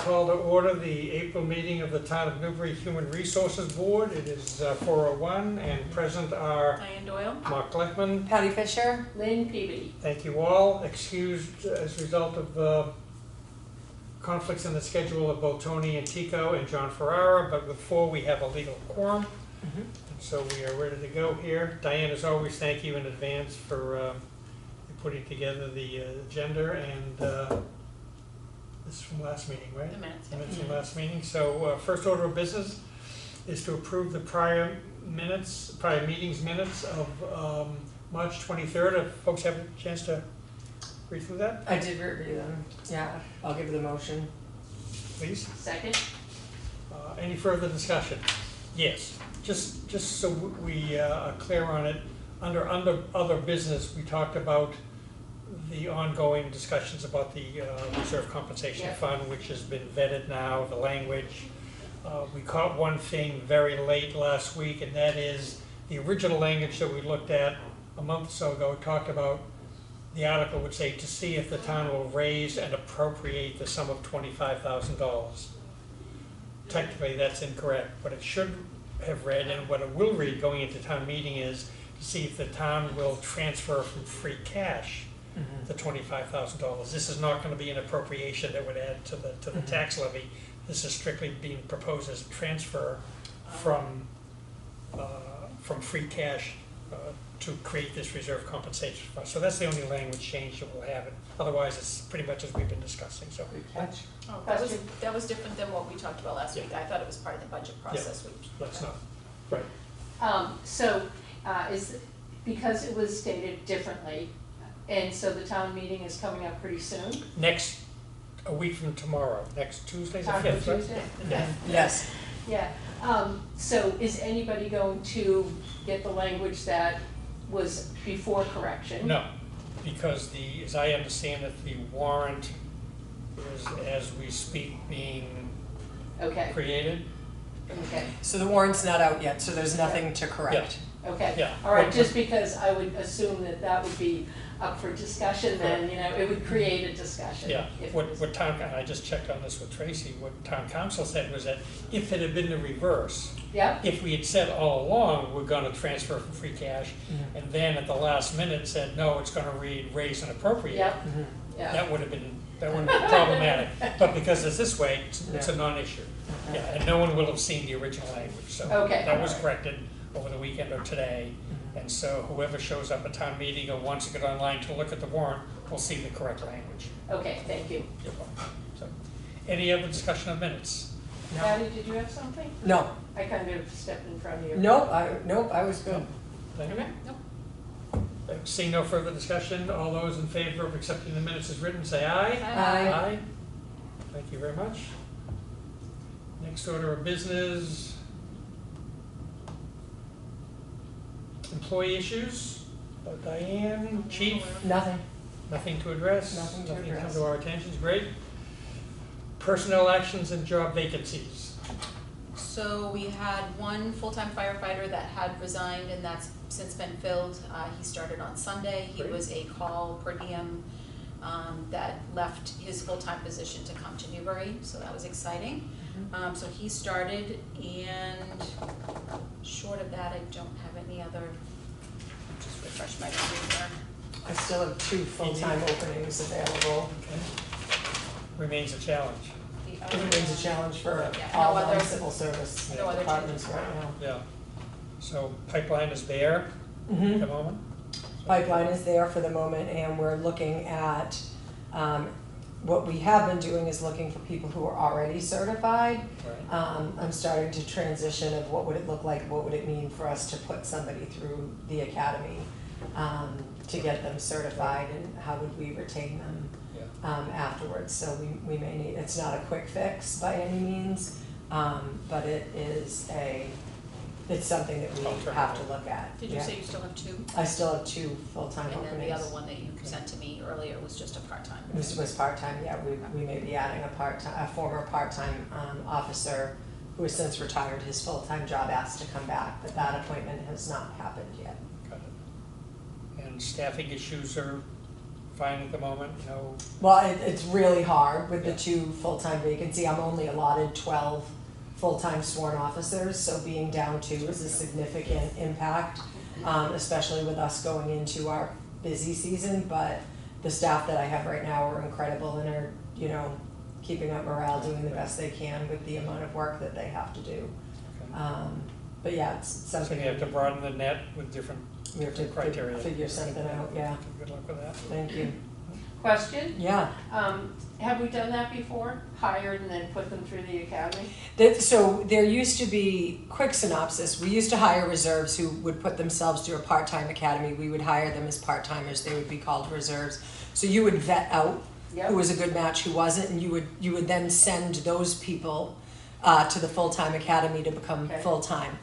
call to order the April meeting of the Town of Newbury Human Resources Board. It is 4:01 and present are Diane Doyle. Mark Gleckman. Patty Fisher. Lynn Peabody. Thank you all. Excused as a result of conflicts in the schedule of both Tony and Tico and John Ferrara, but with four we have a legal quorum. And so we are ready to go here. Diane, as always, thank you in advance for putting together the agenda, and this is from last meeting, right? The minutes. The minutes from last meeting. So first order of business is to approve the prior meetings minutes of March 23rd. If folks have a chance to read through that, I did review them. Yeah, I'll give the motion. please. Second. Any further discussion? Yes. Just so we are clear on it, under other business, we talked about the ongoing discussions about the reserve compensation fund, which has been vetted now, the language. We caught one thing very late last week, and that is the original language that we looked at a month or so ago talked about, the article would say, to see if the town will raise and appropriate the sum of $25,000. Technically, that's incorrect. What it should have read, and what it will read going into town meeting, is to see if the town will transfer from free cash the $25,000. This is not going to be an appropriation that would add to the tax levy. This is strictly being proposed as a transfer from free cash to create this reserve compensation fund. So that's the only language change that we'll have. Otherwise, it's pretty much as we've been discussing. So Oh, that was different than what we talked about last week. I thought it was part of the budget process. let's not. Right. Is because it was stated differently, and so the town meeting is coming up pretty soon. A week from tomorrow, next Tuesday, the Talking 5th, right? Tuesday? Yeah. Yes. Yeah, so is anybody going to get the language that was before correction? No, because as I understand it, the warrant is, as we speak, being Okay, created. okay, So the warrant's not out yet, so there's nothing to correct. okay. Yeah. All right, just because I would assume that would be up for discussion, then, it would create a discussion. Yeah, if it what was- town, and I just checked on this with Tracy, what town council said was that if it had been the reverse, Yep, if we had said all along, we're gonna transfer from free cash, and then at the last minute said, no, it's gonna read raise and appropriate, yep, yeah. that would have been problematic. But because it's this way, it's a non-issue. Yeah, and no one will have seen the original language, so Okay. that was corrected over the weekend or today. And so whoever shows up at town meeting or wants to get online to look at the warrant will see the correct language. Okay, thank you. You're welcome. So, any other discussion of minutes? Patty, did you have something? No. I kind of stepped in front of you. Nope, I was good. Thank you. Okay, nope. Seeing no further discussion, all those in favor of accepting the minutes as written, say aye. Aye. Thank you very much. Next order of business. Employee issues. Diane, Chief, Nothing. nothing to address? Nothing to come address. to our attention, great. Personnel actions and job vacancies. So we had one full-time firefighter that had resigned, and that's since been filled. He started on Sunday. He Great. was a call per diem that left his full-time position to come to Newbury, so that was exciting. So he started, and short of that, I don't have any other, just refresh my memory here. I still have 2 full-time openings available. Okay. Remains a challenge. The It other remains a one- challenge for Yeah, no all other- non-civil service no other departments changes. right now. Yeah. So pipeline is there at the moment? Pipeline is there for the moment, and we're looking at, what we have been doing is looking for people who are already certified. Right. I'm starting to transition of what would it look like, what would it mean for us to put somebody through the academy to get them certified, and how would we retain them Yeah. afterwards. So we may need, it's not a quick fix by any means, but it's something that we have to look at. Did you Yeah. say you still have two? I still have 2 full-time And openings. then the other one that you sent to me earlier was just a part-time. This was part-time, yeah, we may be adding a former part-time officer who has since retired. His full-time job asked to come back, but that appointment has not happened yet. Got it. And staffing issues are fine at the moment, Well, it's really hard with the Yeah. 2 full-time vacancy. I'm only allotted 12 full-time sworn officers, so being down 2 is a significant impact, especially with us going into our busy season. But the staff that I have right now are incredible and are, keeping up morale, doing the best they can with the amount of work that they have to do. But yeah, it's so something you have to broaden the net with different we have to criteria. figure something out, yeah. Good luck with that. Thank you. Question, Yeah. have we done that before? Hired and then put them through the academy? So there used to be, quick synopsis, we used to hire reserves who would put themselves through a part-time academy. We would hire them as part-timers, they would be called reserves. So you would vet out Yep. who was a good match, who wasn't, and you would then send those people to the full-time academy to become Okay. full-time.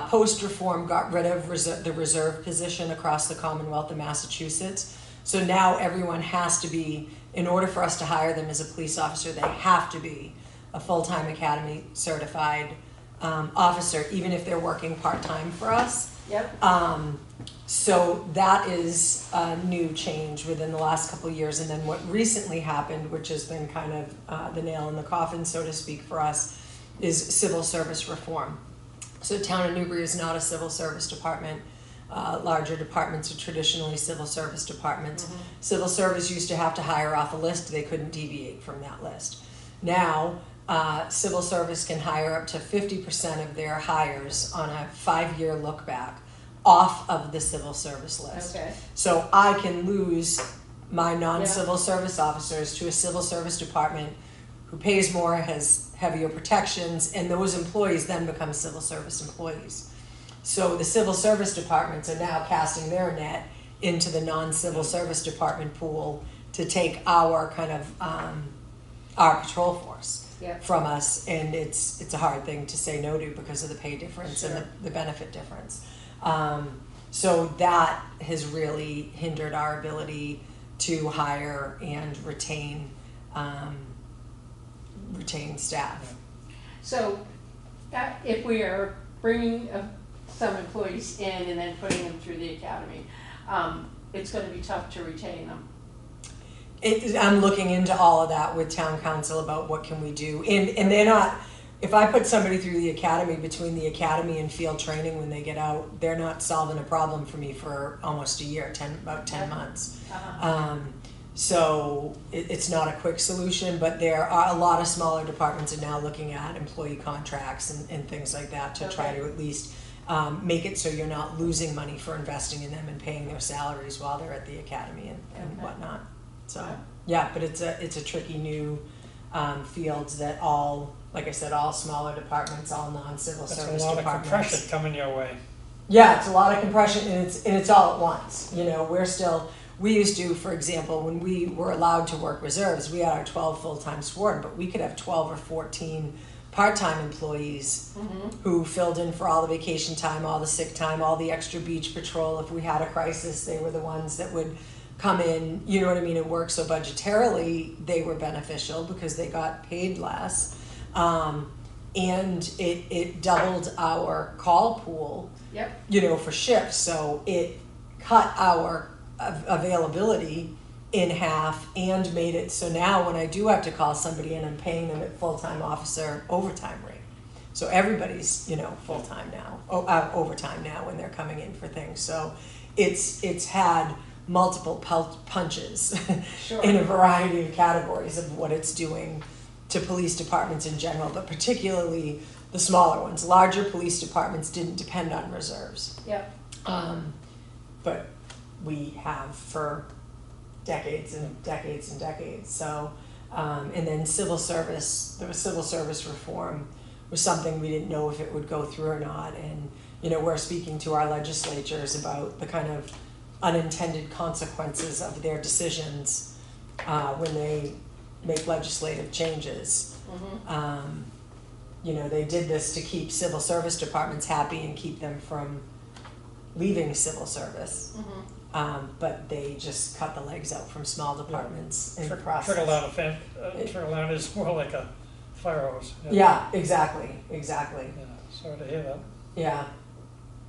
Post-reform got rid of the reserve position across the Commonwealth of Massachusetts. So now everyone has to be, in order for us to hire them as a police officer, they have to be a full-time academy certified officer, even if they're working part-time for us. Yep, So that is a new change within the last couple of years. And then what recently happened, which has been kind of the nail in the coffin, so to speak, for us, is civil service reform. So town of Newbury is not a civil service department. Larger departments are traditionally civil service departments. Civil service used to have to hire off a list. They couldn't deviate from that list. Now, civil service can hire up to 50% of their hires on a 5-year look back off of the civil service list. okay, So I can lose my non-civil service officers to a civil service department who pays more, has heavier protections, and those employees then become civil service employees. So the civil service departments are now casting their net into the non-civil service department pool to take our kind of, our patrol force yep, from us, and it's a hard thing to say no to because of the pay difference and Sure. the benefit difference. So that has really hindered our ability to hire and retain staff. so, if we are bringing some employees in and then putting them through the academy, it's gonna be tough to retain them. I'm looking into all of that with town council about what can we do, and they're not, if I put somebody through the academy, between the academy and field training when they get out, they're not solving a problem for me for almost a year, about 10 months. So it's not a quick solution, but there are a lot of smaller departments are now looking at employee contracts and things like that to try Okay. to at least make it so you're not losing money for investing in them and paying their salaries while they're at the academy and Okay. whatnot. So, Okay. yeah, but it's a tricky new field that all, like I said, all smaller departments, all non-civil That's service a lot of departments. compression coming your way. Yeah, it's a lot of compression, and it's all at once. We used to, for example, when we were allowed to work reserves, we had our 12 full-time sworn, but we could have 12 or 14 part-time employees who filled in for all the vacation time, all the sick time, all the extra beach patrol. If we had a crisis, they were the ones that would come in, you know what I mean, and work. So budgetarily, they were beneficial because they got paid less. And it doubled our call pool, Yep, for shifts. So it cut our availability in half and made it so now when I do have to call somebody in, I'm paying them at full-time officer overtime rate. So everybody's, full-time now, overtime now when they're coming in for things. So it's had multiple punches sure. in a variety of categories of what it's doing to police departments in general, but particularly the smaller ones. Larger police departments didn't depend on reserves. Yep, But we have for decades and decades and decades. So, and then civil service, the civil service reform was something we didn't know if it would go through or not. And, we're speaking to our legislatures about the kind of unintended consequences of their decisions when they make legislative changes. They did this to keep civil service departments happy and keep them from leaving civil service. But they just cut the legs out from small departments in the process. Trickle down is more like a fire hose. Yeah, exactly. Yeah, sorry to hear that. Yeah.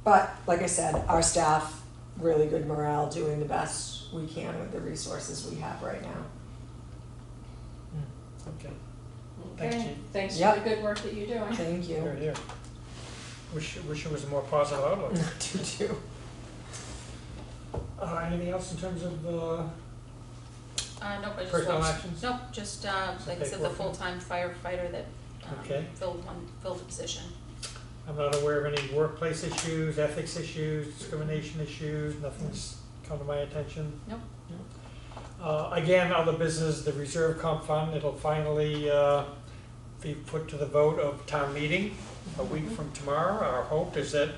But like I said, our staff really good morale, doing the best we can with the resources we have right now. Okay, Thanks, Okay, Chief. thanks for Yep. the good work that you're doing. Thank you. here, here. Wish it was a more positive outlook. Do too. Anything else in terms of, Nope, I just Personnel watched- actions? Nope, just, like I Okay, said, the working. full-time firefighter that, Okay. filled a position. I'm not aware of any workplace issues, ethics issues, discrimination issues, nothing's come to my attention. Nope. Again, other business, the reserve comp fund, it'll finally, be put to the vote of town meeting a week from tomorrow. Our hope is that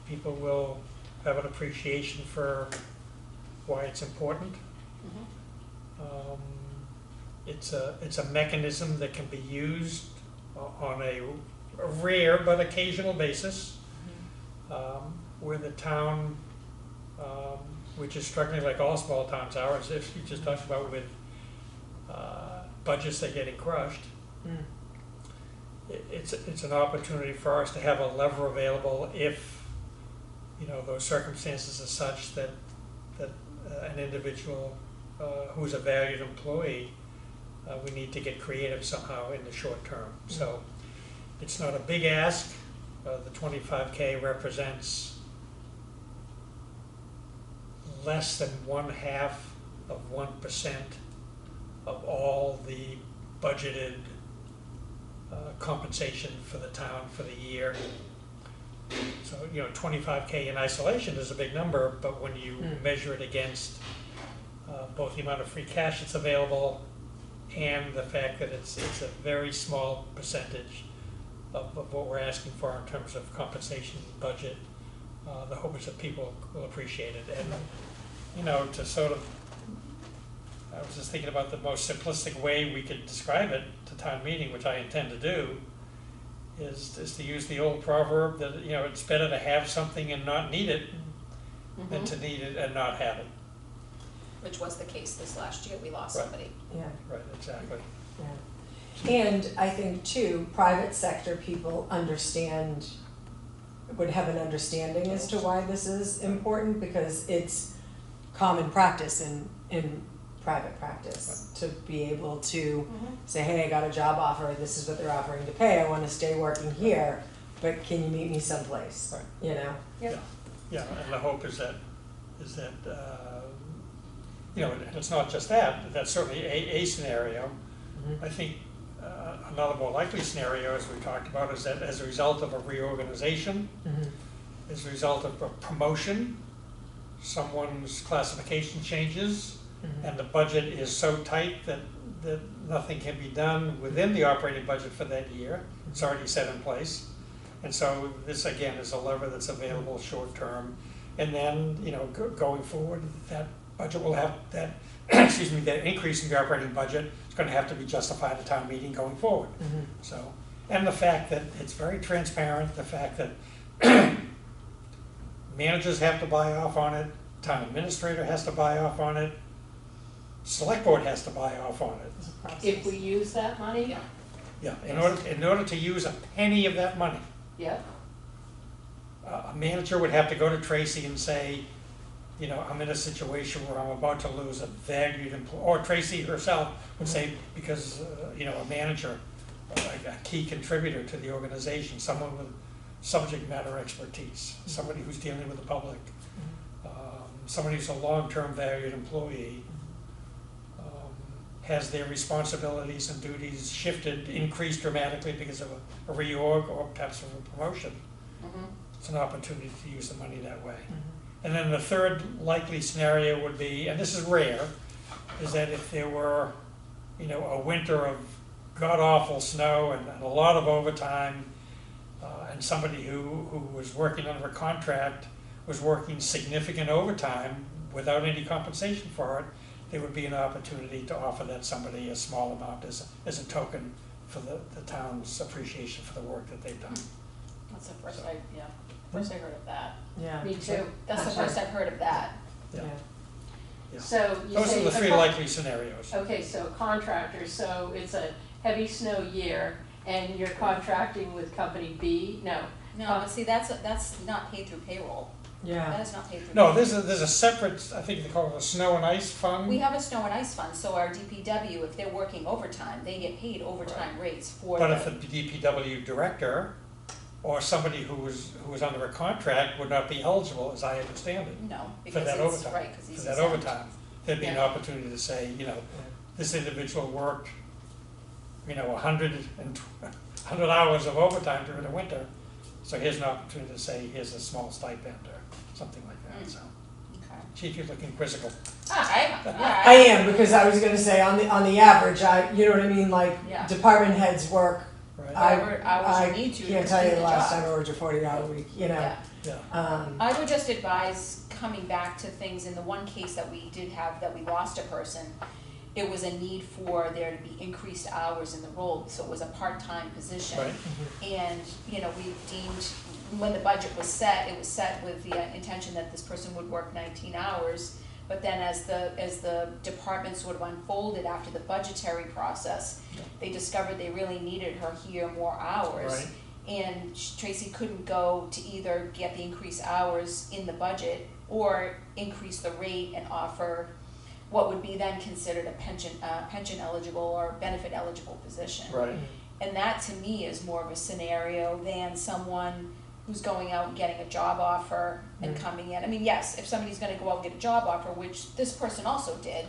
people will have an appreciation for why it's important. Mhm. It's a mechanism that can be used on a rare but occasional basis, where the town, which is struggling like all small towns are, as if you just talked about with budgets that are getting crushed. Mm. It's an opportunity for us to have a lever available if, you know, those circumstances are such that an individual who's a valued employee, we need to get creative somehow in the short term. So it's not a big ask. The 25K represents less than 0.5% of all the budgeted compensation for the town for the year. So, you know, 25K in isolation is a big number, but when you measure it against both the amount of free cash that's available and the fact that it's a very small percentage of what we're asking for in terms of compensation budget, the hope is that people will appreciate it. And, you know, to sort of, I was just thinking about the most simplistic way we could describe it to town meeting, which I intend to do, is to use the old proverb that, you know, it's better to have something and not need it than to need it and not have it. Which was the case this last year, we lost Right. somebody. Yeah. Right, exactly. Yeah. And I think too, private sector people would have an understanding as to why this is important, because it's common practice in private practice to be able to say, hey, I got a job offer, this is what they're offering to pay, I wanna stay working here, but can you meet me someplace? Right. You know? Yep. Yeah, and the hope is that, you know, and it's not just that, that's certainly a scenario. Mhm. I think another more likely scenario, as we talked about, is that as a result of a reorganization, Mhm. as a result of a promotion, someone's classification changes, Mhm. and the budget is so tight that nothing can be done within the operating budget for that year. It's already set in place. And so this, again, is a lever that's available short term. And then, you know, going forward, that budget will have that, excuse me, that increase in the operating budget is gonna have to be justified at town meeting going forward. Mhm. So, and the fact that it's very transparent, the fact that managers have to buy off on it, town administrator has to buy off on it, select board has to buy off on it. It's a process. If we use that money, Yeah. Yeah, in order to use a penny of that money, yeah, a manager would have to go to Tracy and say, you know, I'm in a situation where I'm about to lose a valued employee, or Tracy herself would say, because, you know, a manager, a key contributor to the organization, someone with subject matter expertise, somebody who's dealing with the public, somebody who's a long-term valued employee, has their responsibilities and duties shifted, increased dramatically because of a reorg or perhaps of a promotion. It's an opportunity to use the money that way. And then the third likely scenario would be, and this is rare, is that if there were, you know, a winter of god-awful snow and a lot of overtime, and somebody who was working under a contract was working significant overtime without any compensation for it, there would be an opportunity to offer that somebody a small amount as a token for the town's appreciation for the work that they've done. That's the first I heard of that. Yeah. me too. That's the first I've heard of that. Yeah. Yeah. Yeah. So you Those say are the a three likely scenarios. Okay, so contractor, so it's a heavy snow year and you're contracting with company B? No. No, but see, that's not paid through payroll. Yeah. That is not paid through. No, there's a separate, I think they call it a snow and ice fund. We have a snow and ice fund, so our DPW, if they're working overtime, they get paid overtime rates for But if the the, DPW director or somebody who was under a contract would not be eligible, as I understand it, no, for because that it's, overtime. right, because he's For that exempt. overtime, there'd be an Yeah. opportunity to say, this individual worked, 100 hours of overtime during the winter. So here's an opportunity to say, here's a small stipend or something like that, Mm. so. Okay. Chief, you're looking quizzical. I am, because I was gonna say, on the average, you know what I mean, like, Yeah. department heads work, Right? Whatever hours you need to can't just tell you do the the last job. time I worked a 40-hour week, Yeah. Yeah. I would just advise coming back to things, in the one case that we did have, that we lost a person, it was a need for there to be increased hours in the role, so it was a part-time position. Right. And, we deemed, when the budget was set, it was set with the intention that this person would work 19 hours. But then as the department sort of unfolded after the budgetary process, they discovered they really needed her here more hours. Right. And Tracy couldn't go to either get the increased hours in the budget or increase the rate and offer what would be then considered a pension eligible or benefit eligible position. Right. And that to me is more of a scenario than someone who's going out and getting a job offer and coming in. I mean, yes, if somebody's gonna go out and get a job offer, which this person also did,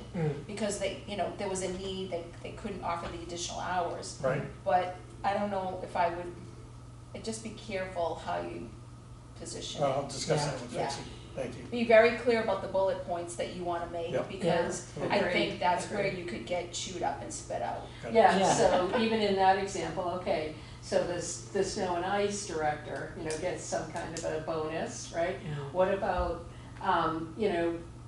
because there was a need, they couldn't offer the additional hours. Right. But I don't know if I would, I'd just be careful how you position Well, it. I'll discuss that with Yeah. Tracy. Thank you. Be very clear about the bullet points that you wanna make, Yep. because Yeah. I Agreed. think that's where Agreed. you could get chewed up and spit out. Got it. Yeah. Yeah, so even in that example, okay, so the snow and ice director, gets some kind of a bonus, right? What about,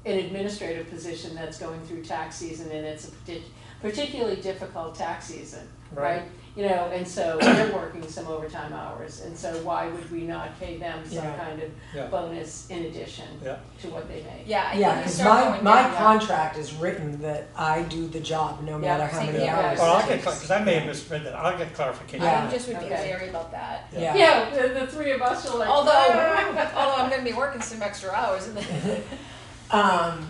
an administrative position that's going through tax season and it's a particularly difficult tax season, Right. right? And so they're working some overtime hours, and so why would we not pay them some Yeah. kind Yeah. of bonus in addition Yeah. to what they make? Yeah, I Yeah, think you because start going my down. contract is written that I do the job no matter how same many here. hours. Well, it I'll get, takes. because I may have misread that, I'll get clarification. Yeah. I just would be Okay. wary about that. Yeah. Yeah, the three of us are like. Although "Ah." I'm gonna be working some extra hours, and then Um,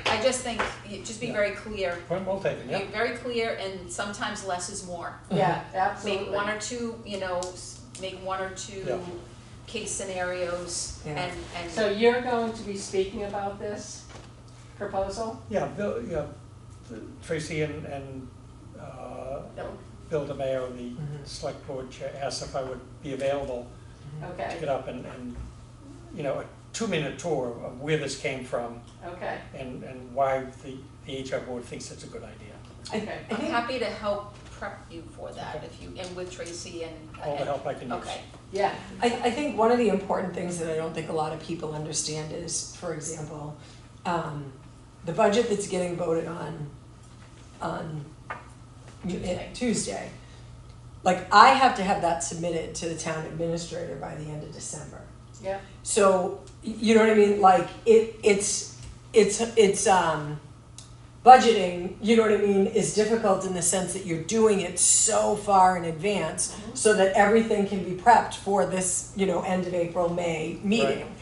I just think, just be Yeah. very clear. Point well taken, yeah. Be very clear, and sometimes less is more. Yeah, absolutely. Make one or two, make one or two Yeah. case scenarios, Yeah. and. So you're going to be speaking about this proposal? Yeah, Tracy and No. Bill DeMayo, the Mhm. select board chair, asked if I would be available to Okay, get up and a 2-minute tour of where this came from okay, and why the HR board thinks it's a good idea. okay. I I'm think- happy to help prep you for that, Okay. and with Tracy and. All the help I can use. Okay, Yeah, I think one of the important things that I don't think a lot of people understand is, for example, the budget that's getting voted on Tuesday. Like, I have to have that submitted to the town administrator by the end of December. yeah, So, you know what I mean, like, it's budgeting, you know what I mean, is difficult in the sense that you're doing it so far in advance so that everything can be prepped for this, end of April, May meeting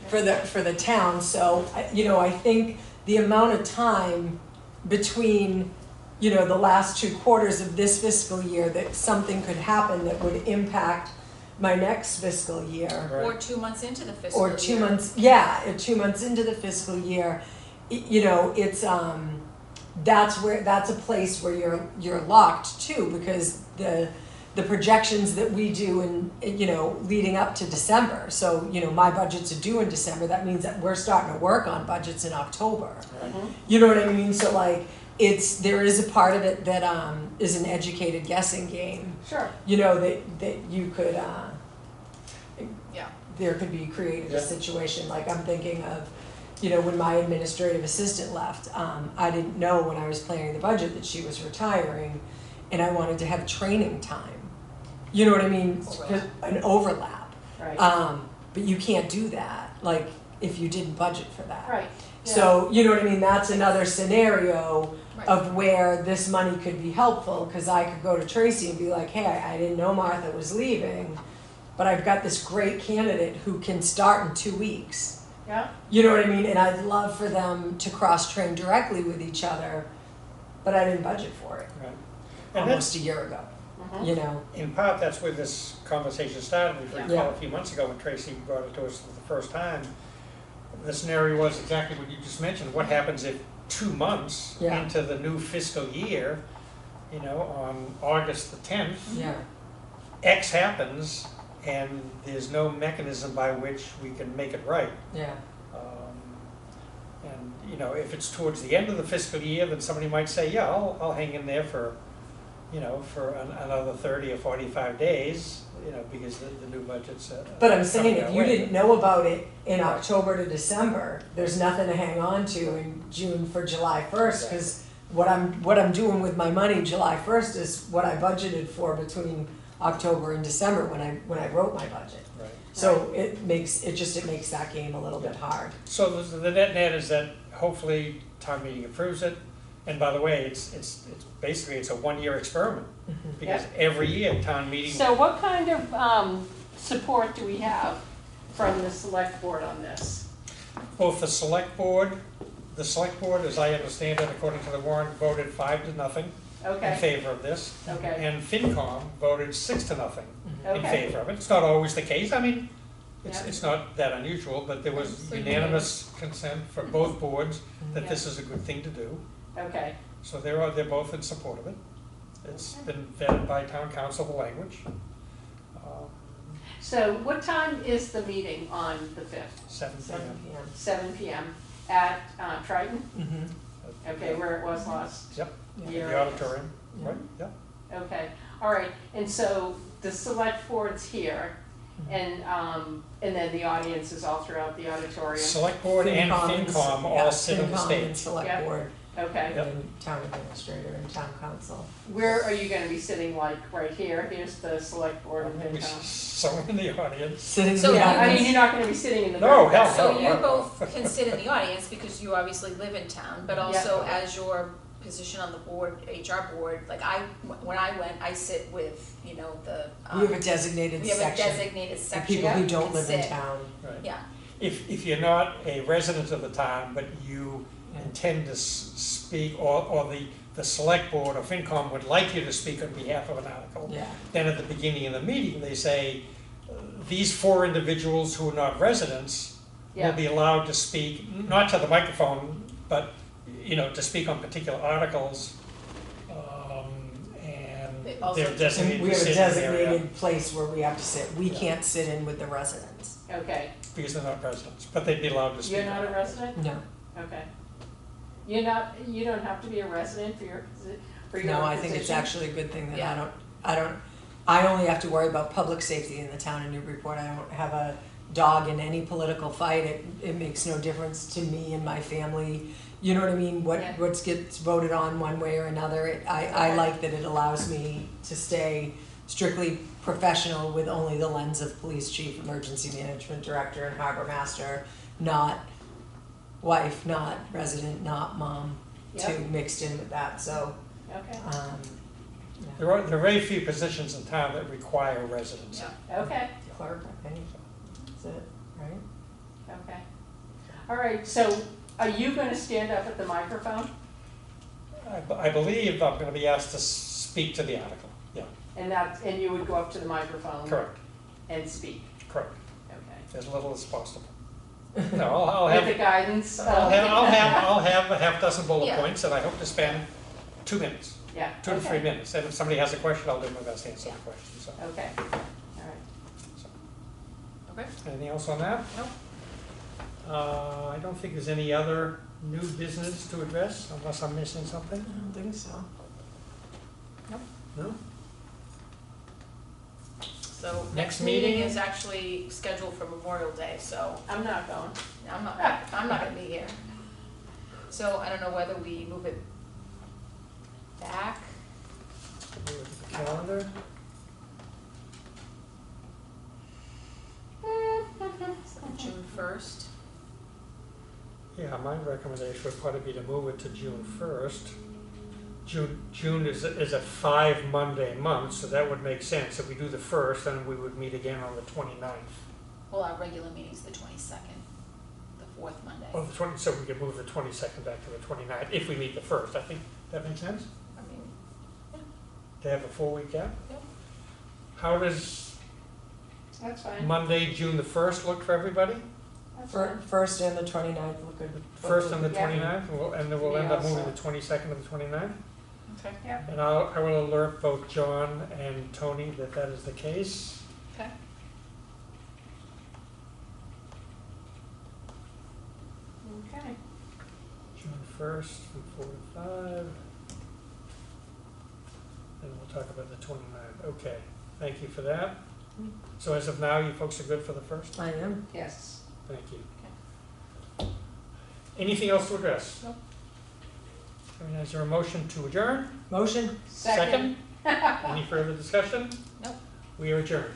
for the town. So, I think the amount of time between, the last 2 quarters of this fiscal year that something could happen that would impact my next fiscal year. Right. or 2 months into the fiscal year. Or 2 months, yeah, or 2 months into the fiscal year, it's, that's a place where you're locked too, because the projections that we do in, leading up to December, so, my budgets are due in December, that means that we're starting to work on budgets in October. Right. You know what I mean? So like, there is a part of it that, is an educated guessing game, sure, that you could, Yeah, there could be created Yeah. a situation, like I'm thinking of, when my administrative assistant left, I didn't know when I was planning the budget that she was retiring, and I wanted to have training time. You know what I mean? Overlap. An overlap. right, But you can't do that, like, if you didn't budget for that. right. yeah. So, you know what I mean, that's another scenario right. of where this money could be helpful, cause I could go to Tracy and be like, hey, I didn't know Martha was leaving. but I've got this great candidate who can start in 2 weeks. Yeah, You know what I mean? And I'd love for them to cross-train directly with each other, but I didn't budget for it Right. And almost that's, a year ago, mhm, you know? in part, that's where this conversation started. If you recall, Yeah. a few months ago when Tracy brought it to us for the first time, the scenario was exactly what you just mentioned. What happens if 2 months Yeah. into the new fiscal year, you know, on August the 10th, Yeah, X happens and there's no mechanism by which we can make it right. yeah, And, you know, if it's towards the end of the fiscal year, then somebody might say, yeah, I'll hang in there for, you know, for another 30 or 45 days, you know, because the new budget's. but I'm saying if coming you our way. didn't know about it in October to December, there's nothing to hang on to in June for July 1st, because what I'm doing with my money July 1st is what I budgeted for between October and December when I wrote my budget. Right. So it makes that game a little bit hard. So the net is that hopefully town meeting approves it. And by the way, it's basically, it's a 1-year experiment. Because every year town meeting. so what kind of, support do we have from the select board on this? Both the select board, as I understand it, according to the warrant, voted 5-0 in Okay, favor of this. okay, And FinCom voted 6-0 in okay, favor of it. It's not always the case. I mean, Yeah. it's not that unusual, but there was So unanimous consent for both boards that this is a good thing to do. okay, So they're both in support of it. It's been vetted by town council, the language. so what time is the meeting on the 5th? 7 7 p.m. p.m. 7 PM at Triton? Mm-hmm. Okay, where it was last Yep, year. the auditorium, Yeah. right, yeah. Okay, all right, and so the select board's here, and then the audience is all throughout the auditorium? Select board and FinCom all sit on the FinCom and stage. select Yeah. board, Okay, Yep. and town administrator and town council. where are you gonna be sitting, like, right here? Here's the select board and Maybe FinCom. someone in the audience. Sitting So, behind Yeah, I mean, us. you're not gonna be sitting in the. No, back. hell So no. you both can sit in the audience because you obviously live in town, but also as your position on the board, HR board, like when I went, I sit with, you know, the. We have a designated We have a section designated for section. people who you don't can live in sit. town. Right. Yeah, If you're not a resident of the town, but you intend to speak, or the select board or FinCom would like you to speak on behalf of an article, Yeah, then at the beginning of the meeting, they say, these 4 individuals who are not residents will Yeah, be allowed to speak, not to the microphone, but, you know, to speak on particular articles. And Also- they're designated and we to have a sit in the area designated place where we have to sit. We Yeah. can't sit in with the residents. okay. because they're not residents, but they'd be allowed to speak. You're not a resident? No, Okay. You don't have to be a resident for your position? no, I think it's actually a good thing that I only have to worry about public safety in the town of Newburyport. I don't have a dog in any political fight. It makes no difference to me and my family. You know what I mean? Yeah. What gets voted on one way or another. I like that it allows me to stay strictly professional with only the lens of police chief, emergency management director, and harbor master, not wife, not resident, not mom, Yep. too, mixed in with that, so, Okay, yeah. There are very few positions in town that require residency. yeah. okay, Clerk, I think, that's it, right? okay. All right, so are you gonna stand up at the microphone? I believe I'm gonna be asked to speak to the article, yeah, And you would go up to the microphone? correct, And speak, correct, okay. as little as possible. No, I'll With the have, guidance of. I'll have a half dozen bullet Yeah. points, and I hope to spend 2 minutes, Yeah, 2 to 3 okay. minutes, and if somebody has a question, I'll do my best to answer the question, so. Okay, all right. Okay, Anything else on that? Nope. I don't think there's any other new business to address, unless I'm missing something. I don't think so. No? so Next next meeting meeting? is actually scheduled for Memorial Day, so I'm not going. I'm not gonna be here. So I don't know whether we move it back. Look at the calendar. June 1st. Yeah, my recommendation would probably be to move it to June 1st. June is a 5 Monday month, so that would make sense. If we do the first, then we would meet again on the 29th. Well, our regular meeting's the 22nd, the fourth Monday. Oh, so we could move the 22nd back to the 29th if we meet the first. I think that makes sense, I mean, to have a 4-week gap. Yep. How does That's fine, Monday, June the 1st look for everybody? that's fine. First and the 29th look good. First and the Yeah. 29th, and then we'll Me end up also. moving the 22nd and the 29th. Okay. Yep. And I will alert both John and Tony that that is the case. Okay. Okay, June 1st from 4 to 5. And we'll talk about the 29th. Okay, thank you for that. So as of now, you folks are good for the first? I am. yes. Thank you. Anything else to address? Nope. I mean, is there a motion to adjourn? Motion? Any further discussion? Nope. We are adjourned.